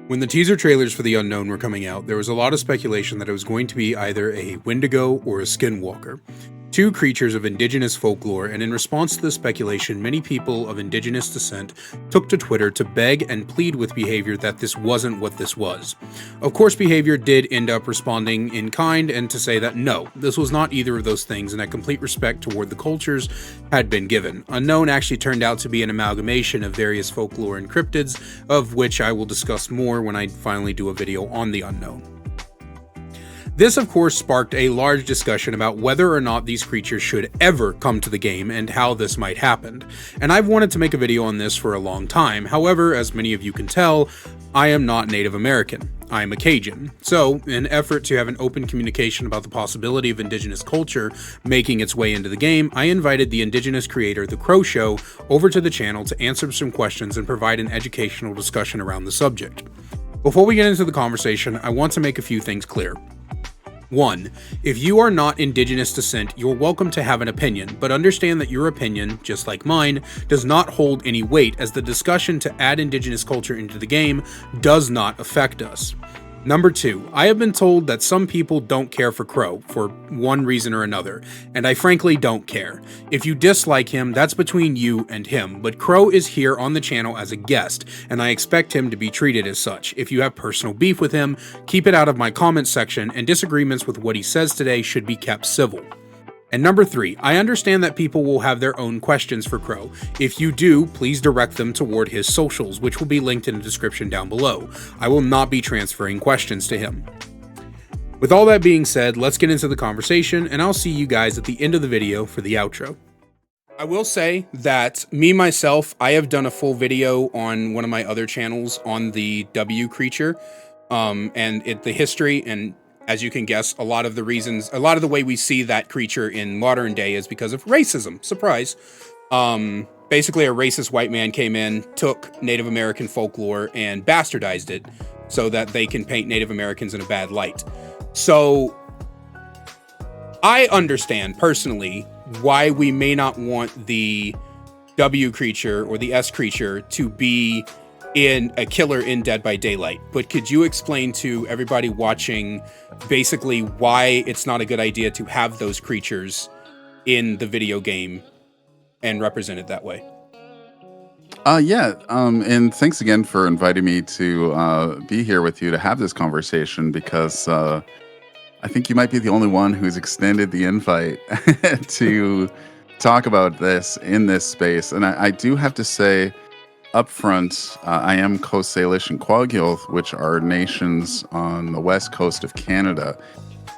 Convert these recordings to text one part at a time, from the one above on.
When the teaser trailers for The Unknown were coming out, there was a lot of speculation that it was going to be either a Wendigo or a Skinwalker, two creatures of Indigenous folklore, and in response to the speculation, many people of Indigenous descent took to Twitter to beg and plead with Behavior that this wasn't what this was. Of course, Behavior did end up responding in kind and to say that no, this was not either of those things, and that complete respect toward the cultures had been given. Unknown actually turned out to be an amalgamation of various folklore and cryptids, of which I will discuss more when I finally do a video on The Unknown. This, of course, sparked a large discussion about whether or not these creatures should ever come to the game and how this might happen. And I've wanted to make a video on this for a long time. However, as many of you can tell, I am not Native American. I am a Cajun. So, in an effort to have an open communication about the possibility of Indigenous culture making its way into the game, I invited the Indigenous creator, TheCroShow, over to the channel to answer some questions and provide an educational discussion around the subject. Before we get into the conversation, I want to make a few things clear. 1. If you are not Indigenous descent, you're welcome to have an opinion, but understand that your opinion, just like mine, does not hold any weight, as the discussion to add Indigenous culture into the game does not affect us. Number 2, I have been told that some people don't care for Crow for one reason or another, and I frankly don't care. If you dislike him, that's between you and him, but Crow is here on the channel as a guest, and I expect him to be treated as such. If you have personal beef with him, keep it out of my comment section, and disagreements with what he says today should be kept civil. And number 3, I understand that people will have their own questions for Crow. If you do, please direct them toward his socials, which will be linked in the description down below. I will not be transferring questions to him. With all that being said, let's get into the conversation, and I'll see you guys at the end of the video for the outro. I will say that myself, I have done a full video on one of my other channels on the W creature, and the history, and as you can guess, a lot of the way we see that creature in modern day is because of racism. Surprise. Basically, a racist white man came in, took Native American folklore, and bastardized it so that they can paint Native Americans in a bad light. So, I understand, personally, why we may not want the W creature or the S creature to be in a killer in Dead by Daylight, but could you explain to everybody watching basically why it's not a good idea to have those creatures in the video game and represented that way? And thanks again for inviting me to be here with you to have this conversation, because I think you might be the only one who's extended the invite to talk about this in this space. And I do have to say, up front, I am Coast Salish and Kwagilth, which are nations on the west coast of Canada.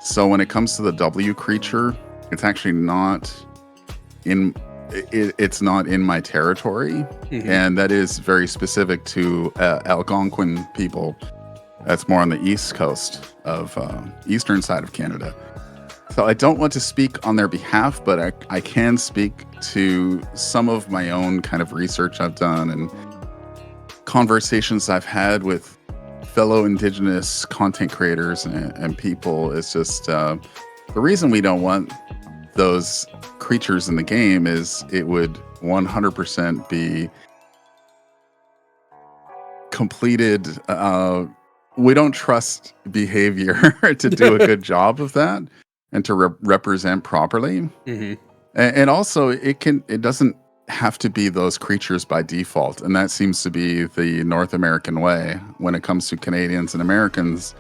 So when it comes to the W creature, it's actually not in my territory, and that is very specific to Algonquin people. That's more on the east coast of eastern side of Canada. So I don't want to speak on their behalf, but I can speak to some of my own kind of research I've done and conversations I've had with fellow Indigenous content creators and people. Is just the reason we don't want those creatures in the game is it would 100% be completed. We don't trust Behavior to do a good job of that and to represent properly. And also it doesn't have to be those creatures by default, and that seems to be the North American way when it comes to Canadians and Americans.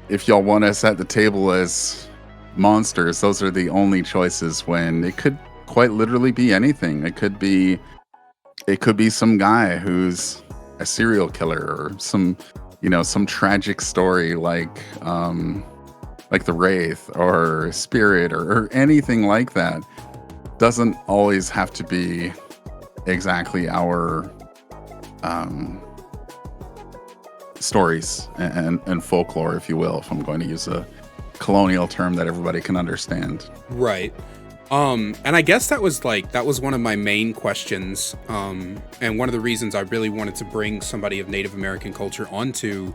If y'all want us at the table as monsters, those are the only choices, when it could quite literally be anything. It could be some guy who's a serial killer, or some tragic story like the Wraith or Spirit or anything like that. Doesn't always have to be exactly our stories and folklore, if you will, if I'm going to use a colonial term that everybody can understand. Right. And I guess that was one of my main questions, and one of the reasons I really wanted to bring somebody of Native American culture onto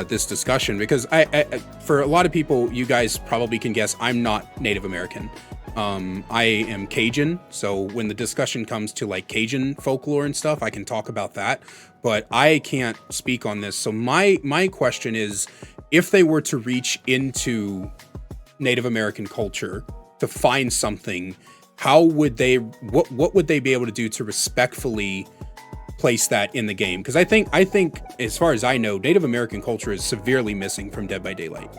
this discussion, because I for a lot of people, you guys probably can guess I'm not Native American. I am Cajun, so when the discussion comes to like Cajun folklore and stuff, I can talk about that, but I can't speak on this. So my question is, if they were to reach into Native American culture to find something, how would they what would they be able to do to respectfully place that in the game? Because I think as far as I know, Native American culture is severely missing from Dead by Daylight.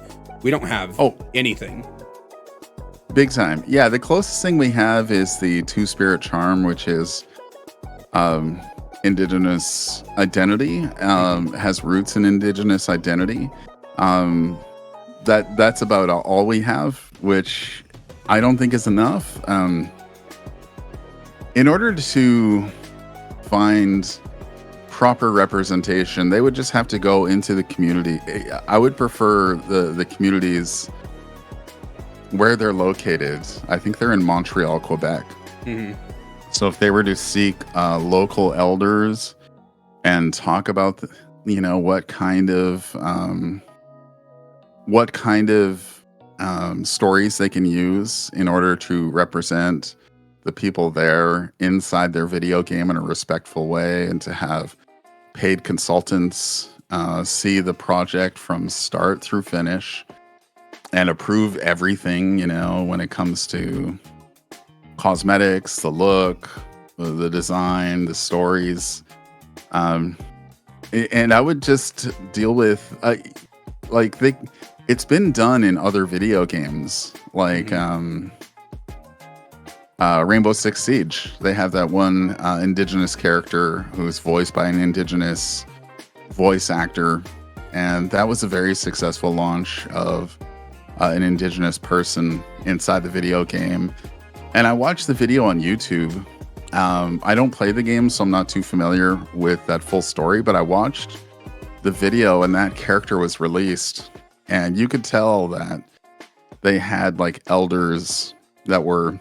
We don't have Oh, anything. big time. Yeah, the closest thing we have is the Two Spirit Charm, which is um, Indigenous identity, has roots in Indigenous identity. Um, that's about all we have, which I don't think is enough. In order to find proper representation, they would just have to go into the community. I would prefer the communities where they're located. I think they're in Montreal, Quebec. Hmm. So if they were to seek local elders and talk about, what kind of stories they can use in order to represent the people there inside their video game in a respectful way, and to have paid consultants see the project from start through finish and approve everything, when it comes to cosmetics, the look, the design, the stories. And I would just deal with, it's been done in other video games, like Rainbow Six Siege. They have that one Indigenous character who's voiced by an Indigenous voice actor, and that was a very successful launch of an Indigenous person inside the video game. And I watched the video on YouTube. I don't play the game, so I'm not too familiar with that full story, but I watched the video and that character was released, and you could tell that they had like elders that were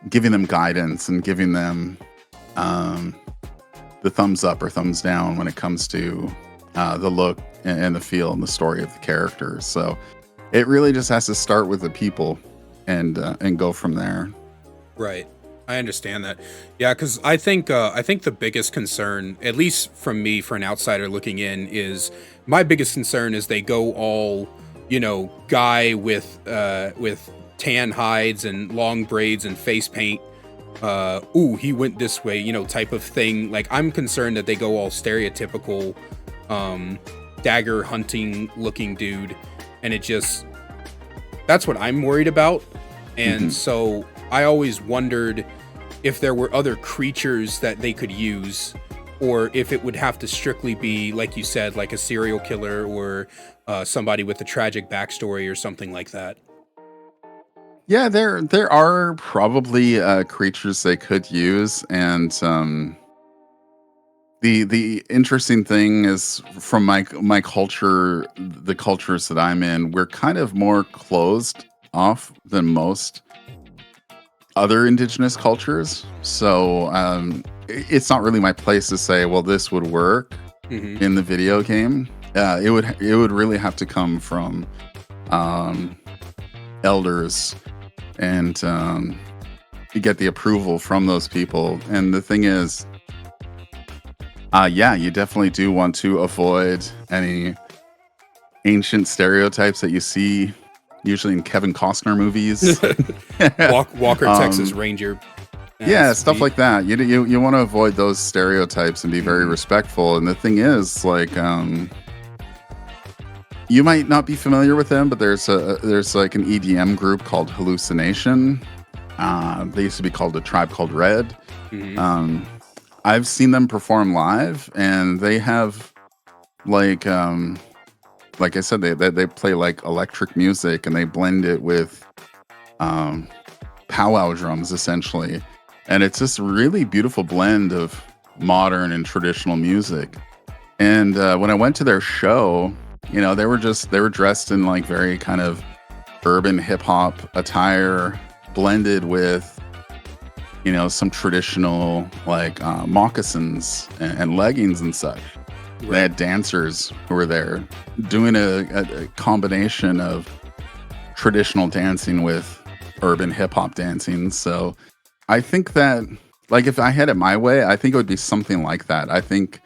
giving them guidance and giving them the thumbs up or thumbs down when it comes to the look and the feel and the story of the characters. So it really just has to start with the people and go from there. Right. I understand that. Yeah, because I think the biggest concern, at least from me, for an outsider looking in, is my biggest concern is they go all, guy with tan hides and long braids and face paint. Ooh, he went this way, type of thing. Like, I'm concerned that they go all stereotypical, dagger hunting looking dude, and that's what I'm worried about. And so I always wondered if there were other creatures that they could use, or if it would have to strictly be, like you said, like a serial killer or somebody with a tragic backstory or something like that. Yeah, there are probably creatures they could use, and the interesting thing is, from my culture, the cultures that I'm in, we're kind of more closed off than most other Indigenous cultures. So it's not really my place to say, well, this would work in the video game. It would really have to come from elders, and you get the approval from those people. And the thing is, you definitely do want to avoid any ancient stereotypes that you see usually in Kevin Costner movies. Walker, Texas Ranger. Yeah, stuff like that. You want to avoid those stereotypes and be very respectful. And the thing is, like, you might not be familiar with them, but there's like an EDM group called Hallucination. They used to be called A Tribe Called Red. I've seen them perform live, and they have like I said, they play like electric music, and they blend it with powwow drums essentially, and it's this really beautiful blend of modern and traditional music. And when I went to their show, they were dressed in like very kind of urban hip hop attire, blended with some traditional like moccasins and leggings and such. Right. They had dancers who were there doing a combination of traditional dancing with urban hip hop dancing. So I think that, like, if I had it my way, I think it would be something like that. I think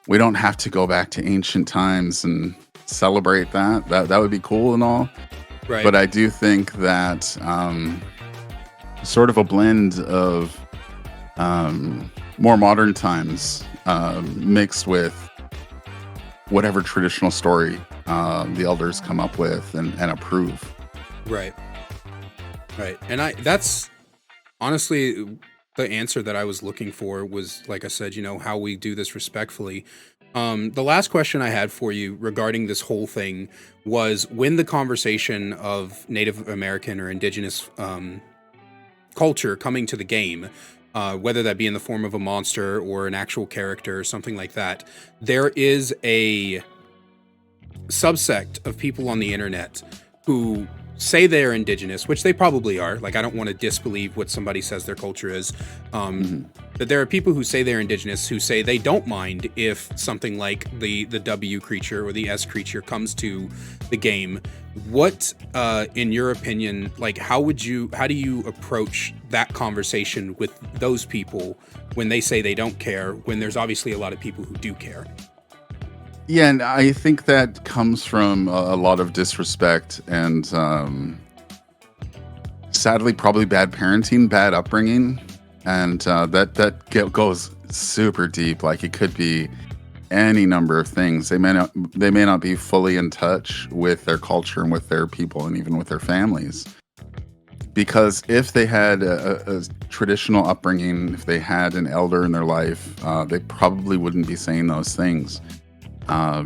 we don't have to go back to ancient times and celebrate that. That would be cool and all. Right. But I do think that sort of a blend of more modern times mixed with whatever traditional story the elders come up with and approve. Right. Right. And that's honestly the answer that I was looking for was, like I said, how we do this respectfully. The last question I had for you regarding this whole thing was, when the conversation of Native American or indigenous culture coming to the game, whether that be in the form of a monster or an actual character or something like that, there is a subsect of people on the internet who say they're indigenous, which they probably are. Like, I don't want to disbelieve what somebody says their culture is. Mhm. But there are people who say they're indigenous who say they don't mind if something like the W creature or the S creature comes to the game. What, in your opinion, like, how do you approach that conversation with those people when they say they don't care, when there's obviously a lot of people who do care? Yeah, and I think that comes from a lot of disrespect and sadly probably bad parenting, bad upbringing, and goes super deep. Like, it could be any number of things. They may not be fully in touch with their culture and with their people and even with their families. Because if they had a traditional upbringing, if they had an elder in their life, they probably wouldn't be saying those things.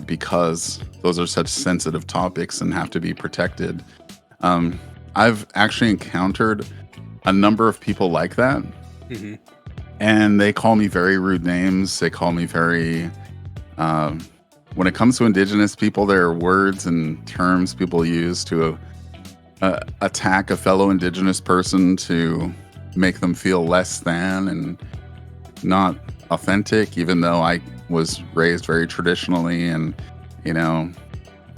Because those are such sensitive topics and have to be protected. I've actually encountered a number of people like that, Mm-hmm. and they call me very rude names. They call me very, when it comes to indigenous people, there are words and terms people use to attack a fellow indigenous person to make them feel less than and not authentic, even though I was raised very traditionally, and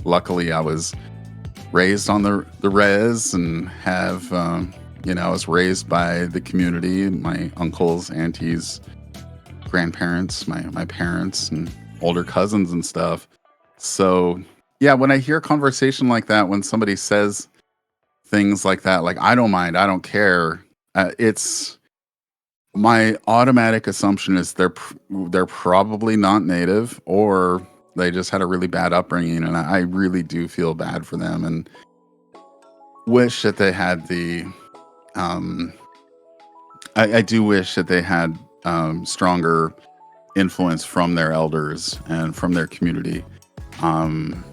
luckily I was raised on the res and have I was raised by the community, my uncles, aunties, grandparents, my parents, and older cousins and stuff. So yeah, when I hear a conversation like that, when somebody says things like that, like, I don't mind, I don't care, it's my automatic assumption is they're probably not native, or they just had a really bad upbringing, and I really do feel bad for them and wish that they had the um I do wish that they had stronger influence from their elders and from their community. Um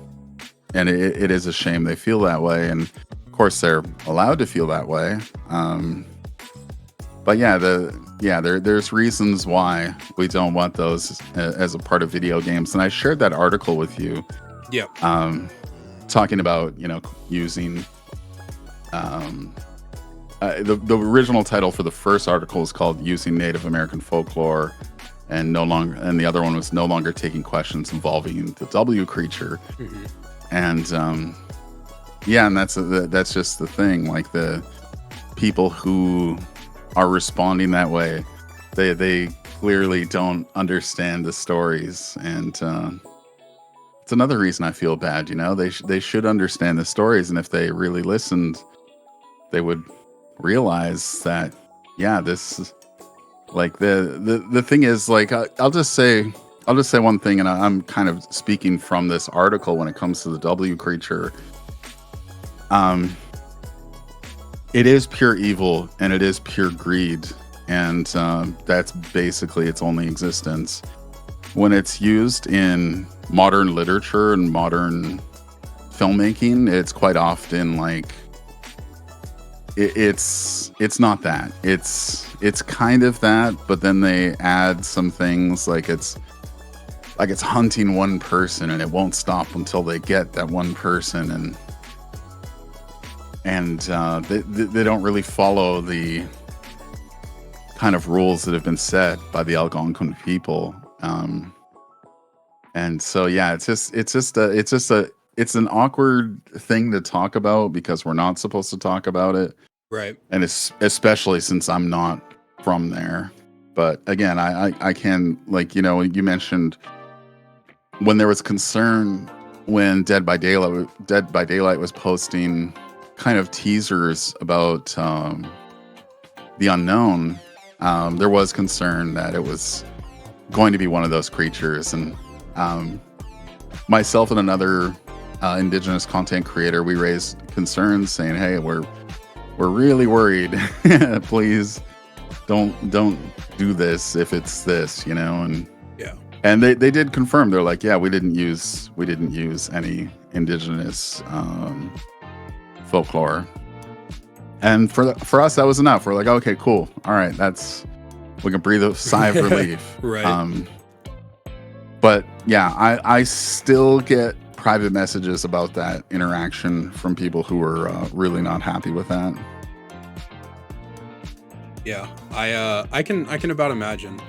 and it is a shame they feel that way, and of course they're allowed to feel that way. But yeah, there's reasons why we don't want those as a part of video games. And I shared that article with you, Yeah. talking about using the original title for the first article is called "Using Native American Folklore," and the other one was "No Longer Taking Questions Involving the W Creature." Mm-hmm. And yeah, and that's just the thing. Like, the people who are responding that way, they clearly don't understand the stories, and it's another reason I feel bad. They should understand the stories, and if they really listened, they would realize that, yeah, this is like the thing is, like, I'll just say one thing, and I'm kind of speaking from this article when it comes to the W creature. It is pure evil, and it is pure greed, and that's basically its only existence. When it's used in modern literature and modern filmmaking, it's quite often like it's not that. It's kind of that, but then they add some things like it's hunting one person, and it won't stop until they get that one person, and they don't really follow the kind of rules that have been set by the Algonquin people. And so yeah, it's an awkward thing to talk about because we're not supposed to talk about it. Right. and especially since I'm not from there. But again, I can, like, you mentioned when there was concern when Dead by Daylight was posting kind of teasers about the unknown. There was concern that it was going to be one of those creatures, and myself and another Indigenous content creator, we raised concerns saying, "Hey, we're really worried. Please don't do this if it's this," and Yeah. and they did confirm. They're like, "Yeah, we didn't use any Indigenous folklore," and for us that was enough. We're like, "Okay, cool, all right, we can breathe a sigh of relief." Right. But yeah, I still get private messages about that interaction from people who were really not happy with that. Yeah. I can about imagine.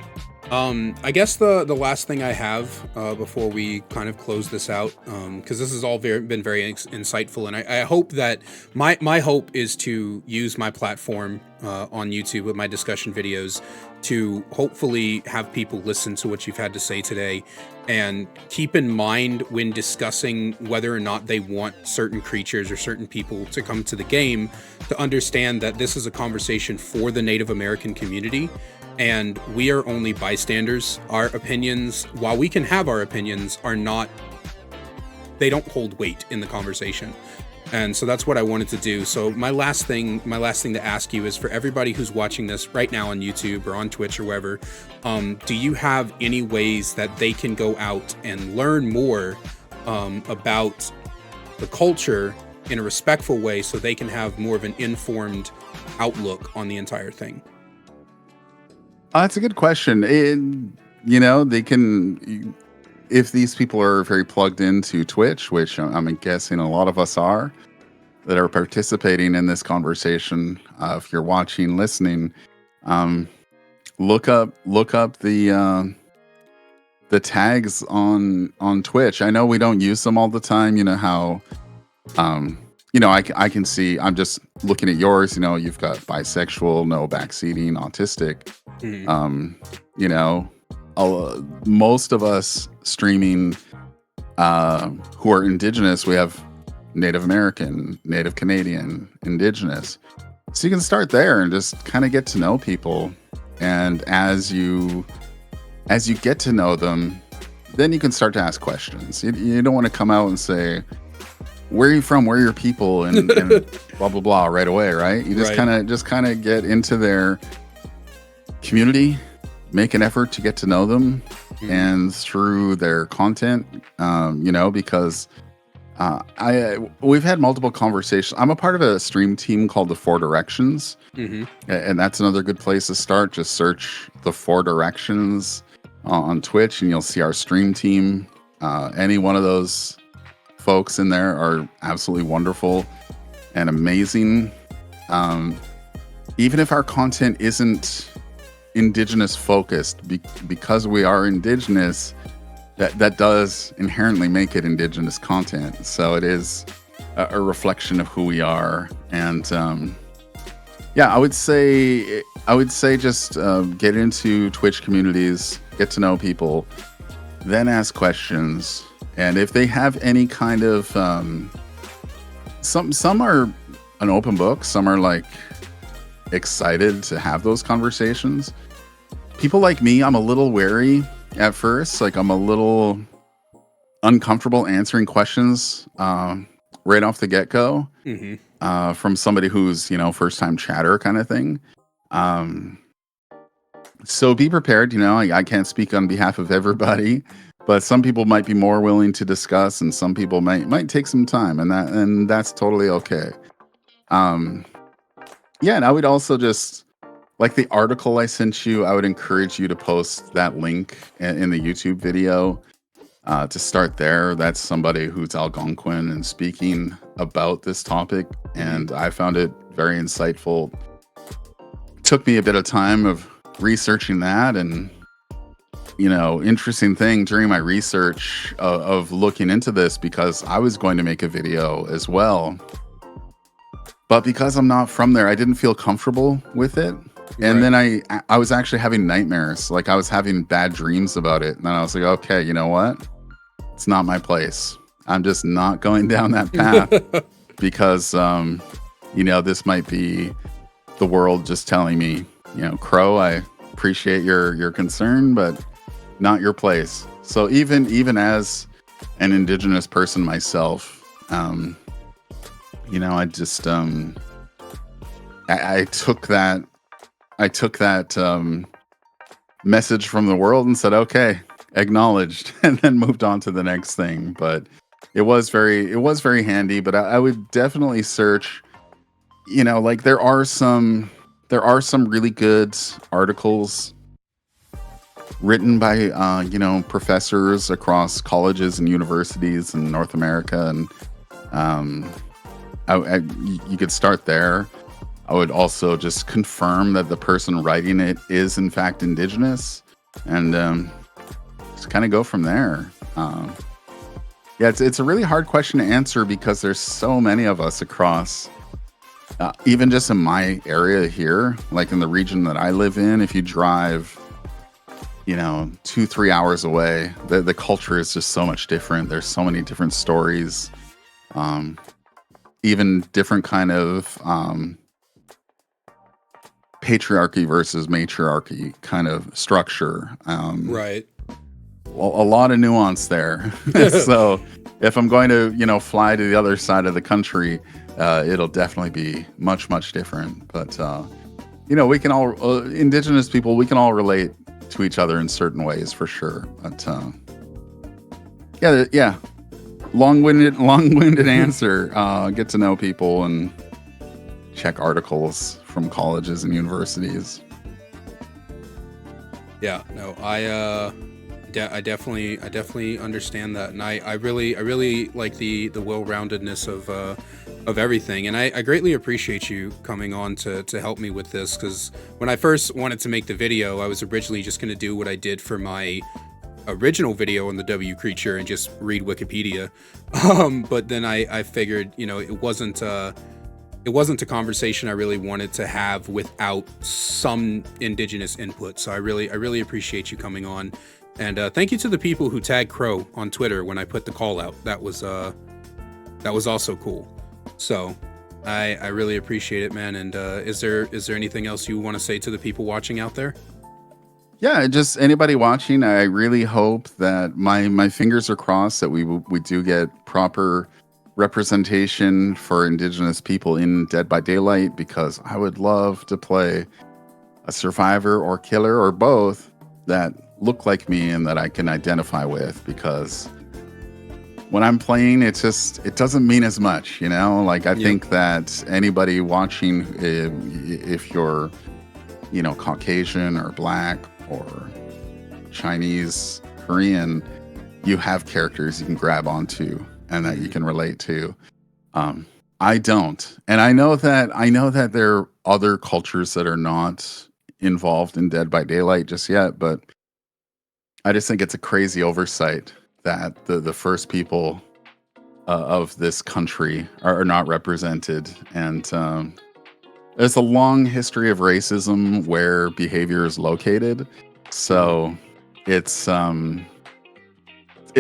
I guess the last thing I have before we kind of close this out, because this has all been very insightful, and I hope that my hope is to use my platform on YouTube with my discussion videos to hopefully have people listen to what you've had to say today, and keep in mind when discussing whether or not they want certain creatures or certain people to come to the game, to understand that this is a conversation for the Native American community. And we are only bystanders. Our opinions, while we can have our opinions, they don't hold weight in the conversation. And so that's what I wanted to do. So my last thing to ask you is, for everybody who's watching this right now on YouTube or on Twitch or wherever, do you have any ways that they can go out and learn more about the culture in a respectful way, so they can have more of an informed outlook on the entire thing? That's a good question. They can, if these people are very plugged into Twitch, which I'm guessing a lot of us are, that are participating in this conversation. If you're watching, listening, look up the tags on Twitch. I know we don't use them all the time. You know how, I can see. I'm just looking at yours. You've got bisexual, no backseating, autistic. Most of us streaming who are Indigenous, we have Native American, Native Canadian, Indigenous. So you can start there and just kind of get to know people. And as you get to know them, then you can start to ask questions. You don't want to come out and say, "Where are you from? Where are your people?" and blah blah blah right away, right? You just kind of get into their community, make an effort to get to know them, and through their content, because we've had multiple conversations. I'm a part of a stream team called the Four Directions, and that's another good place to start. Just search the Four Directions on Twitch, and you'll see our stream team. Any one of those folks in there are absolutely wonderful and amazing. Even if our content isn't Indigenous focused, because we are Indigenous, that does inherently make it Indigenous content. So it is a reflection of who we are. And I would say just get into Twitch communities, get to know people, then ask questions. And if they have any kind of some are an open book, some are like excited to have those conversations. People like me, I'm a little wary at first. Like, I'm a little uncomfortable answering questions right off the get-go from somebody who's, first-time chatter kind of thing. So be prepared. I can't speak on behalf of everybody, but some people might be more willing to discuss, and some people might take some time, and that's totally okay. And I would also just, like the article I sent you, I would encourage you to post that link in the YouTube video to start there. That's somebody who's Algonquin and speaking about this topic, and I found it very insightful. Took me a bit of time of researching that, and interesting thing during my research of looking into this, because I was going to make a video as well. But because I'm not from there, I didn't feel comfortable with it. And Right. then I was actually having nightmares. Like I was having bad dreams about it. And then I was like, okay, you know what? It's not my place. I'm just not going down that path because, this might be the world just telling me, Crow, I appreciate your concern, but not your place. So even as an Indigenous person myself, I just I took that message from the world and said, okay, acknowledged, and then moved on to the next thing. But it was very handy. But I would definitely search. Like there are some really good articles written by professors across colleges and universities in North America, and you could start there. I would also just confirm that the person writing it is in fact Indigenous, and just kind of go from there. Yeah, it's a really hard question to answer because there's so many of us across, even just in my area here, like in the region that I live in. If you drive, 2-3 hours away, the culture is just so much different. There's so many different stories, even different kind of patriarchy versus matriarchy kind of structure. Right. A lot of nuance there. So if I'm going to, fly to the other side of the country, it'll definitely be much, much different. But, we can all, Indigenous people, we can all relate to each other in certain ways for sure. But, yeah. Long-winded answer. Get to know people and check articles from colleges and universities. Yeah, no, I definitely understand that, and I really like the well-roundedness of everything, and I greatly appreciate you coming on to help me with this, because when I first wanted to make the video, I was originally just going to do what I did for my original video on the W creature and just read Wikipedia, but then I figured, it wasn't a conversation I really wanted to have without some Indigenous input. So I really appreciate you coming on, and thank you to the people who tagged Crow on Twitter when I put the call out. That was also cool. So I really appreciate it, man. And is there anything else you want to say to the people watching out there? Yeah, just anybody watching, I really hope that my fingers are crossed that we do get proper representation for Indigenous people in Dead by Daylight, because I would love to play a survivor or killer or both that look like me and that I can identify with, because when I'm playing, it doesn't mean as much, like I think that anybody watching, if you're, Caucasian or Black or Chinese, Korean, you have characters you can grab onto and that you can relate to. I don't. And I know that there are other cultures that are not involved in Dead by Daylight just yet, but I just think it's a crazy oversight that the first people of this country are not represented. And there's a long history of racism where behavior is located. So it's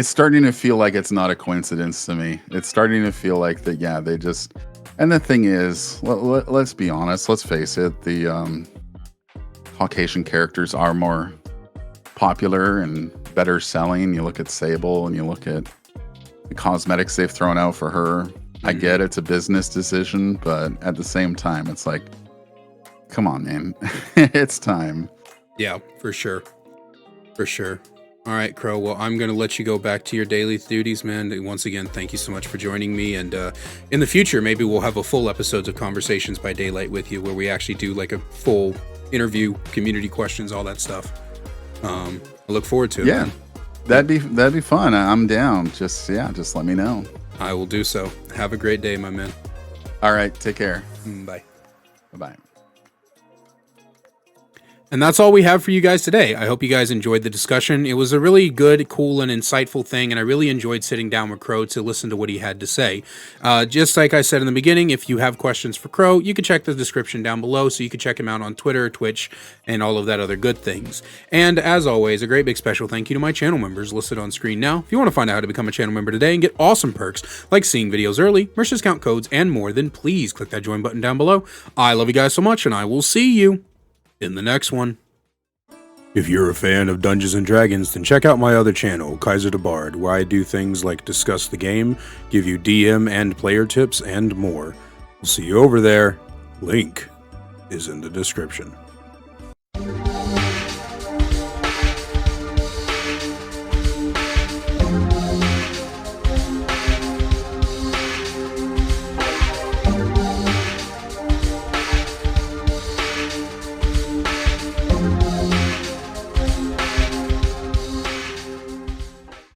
starting to feel like it's not a coincidence to me. It's starting to feel like that, yeah, they just... And the thing is, let's be honest, let's face it, the Caucasian characters are more popular and better selling. You look at Sable and you look at the cosmetics they've thrown out for her. I get it's a business decision, but at the same time, it's like, come on, man. It's time. Yeah, for sure. For sure. All right, Crow. Well, I'm going to let you go back to your daily duties, man. And once again, thank you so much for joining me. And in the future, maybe we'll have a full episodes of Conversations by Daylight with you, where we actually do like a full interview, community questions, all that stuff. I look forward to it. Yeah, man. that'd be fun. I'm down. Just let me know. I will do so. Have a great day, my man. All right, take care. Bye. Bye-bye. And that's all we have for you guys today. I hope you guys enjoyed the discussion. It was a really good, cool, and insightful thing, and I really enjoyed sitting down with Crow to listen to what he had to say. Just like I said in the beginning, if you have questions for Crow, you can check the description down below, so you can check him out on Twitter, Twitch, and all of that other good things. And as always, a great big special thank you to my channel members listed on screen now. If you want to find out how to become a channel member today and get awesome perks like seeing videos early, merch discount codes, and more, then please click that join button down below. I love you guys so much, and I will see you in the next one. If you're a fan of Dungeons & Dragons, then check out my other channel, Kaiser the Bard, where I do things like discuss the game, give you DM and player tips, and more. We'll see you over there. Link is in the description.